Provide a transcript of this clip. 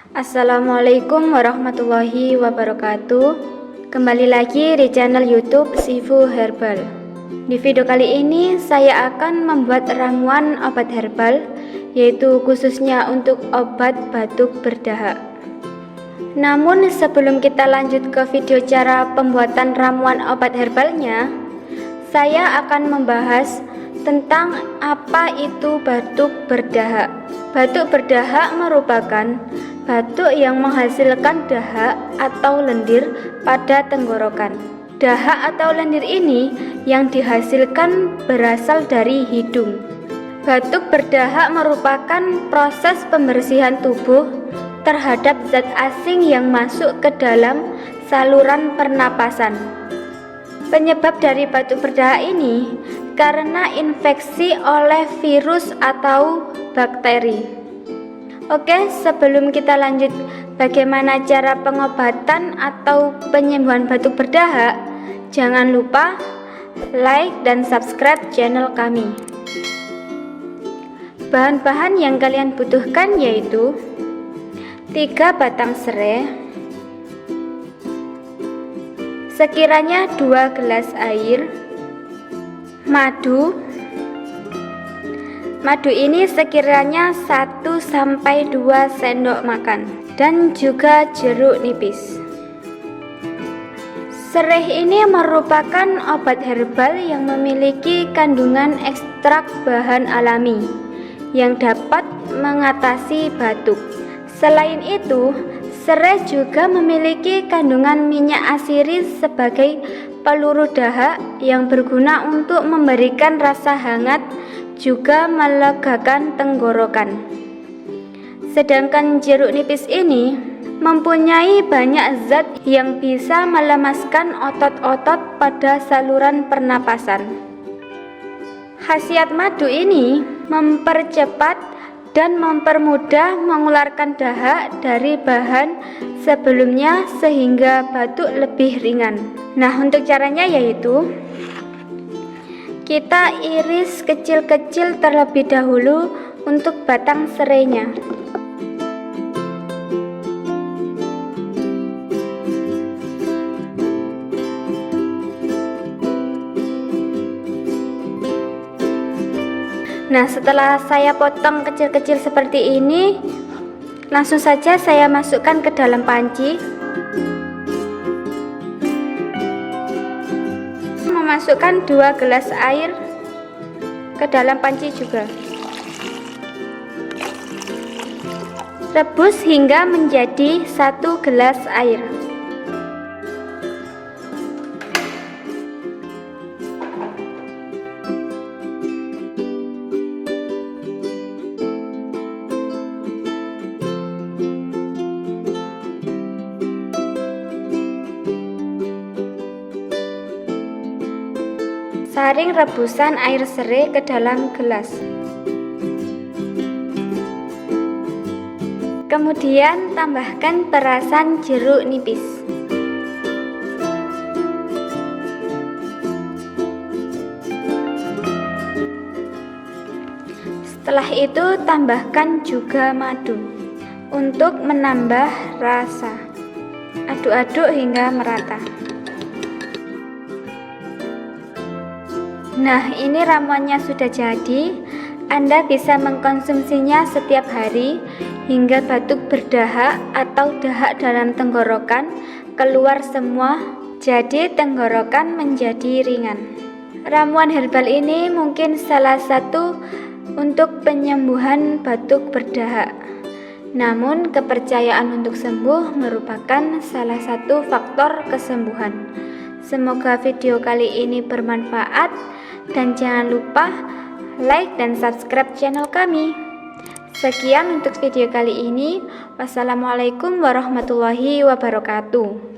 Assalamualaikum warahmatullahi wabarakatuh. Kembali lagi di channel YouTube Sifu Herbal. Di video kali ini saya akan membuat ramuan obat herbal, yaitu khususnya untuk obat batuk berdahak. Namun sebelum kita lanjut ke video cara pembuatan ramuan obat herbalnya, saya akan membahas tentang apa itu batuk berdahak. Batuk berdahak merupakan batuk yang menghasilkan dahak atau lendir pada tenggorokan. Dahak atau lendir ini yang dihasilkan berasal dari hidung. Batuk berdahak merupakan proses pembersihan tubuh terhadap zat asing yang masuk ke dalam saluran pernapasan. Penyebab dari batuk berdahak ini karena infeksi oleh virus atau bakteri. Oke, sebelum kita lanjut bagaimana cara pengobatan atau penyembuhan batuk berdahak, jangan lupa like dan subscribe channel kami. Bahan-bahan yang kalian butuhkan yaitu 3 batang serai, sekiranya 2 gelas air, madu ini sekiranya 1-2 sendok makan, dan juga jeruk nipis. Serai ini merupakan obat herbal yang memiliki kandungan ekstrak bahan alami yang dapat mengatasi batuk. Selain itu, serai juga memiliki kandungan minyak asiri sebagai peluru dahak yang berguna untuk memberikan rasa hangat juga melegakan tenggorokan. Sedangkan jeruk nipis ini mempunyai banyak zat yang bisa melemaskan otot-otot pada saluran pernapasan. Khasiat madu ini mempercepat dan mempermudah mengeluarkan dahak dari bahan sebelumnya sehingga batuk lebih ringan. Nah, untuk caranya yaitu kita iris kecil-kecil terlebih dahulu untuk batang serainya. Nah, setelah saya potong kecil-kecil seperti ini, langsung saja saya masukkan ke dalam panci. Memasukkan 2 gelas air ke dalam panci juga. Rebus hingga menjadi 1 gelas air. Saring rebusan air serai ke dalam gelas. Kemudian tambahkan perasan jeruk nipis. Setelah itu tambahkan juga madu untuk menambah rasa. Aduk-aduk hingga merata. Nah, ini ramuannya sudah jadi. Anda bisa mengkonsumsinya setiap hari hingga batuk berdahak atau dahak dalam tenggorokan keluar semua, jadi tenggorokan menjadi ringan. Ramuan herbal ini mungkin salah satu untuk penyembuhan batuk berdahak. Namun, kepercayaan untuk sembuh merupakan salah satu faktor kesembuhan. Semoga video kali ini bermanfaat dan jangan lupa like dan subscribe channel kami. Sekian untuk video kali ini. Wassalamualaikum warahmatullahi wabarakatuh.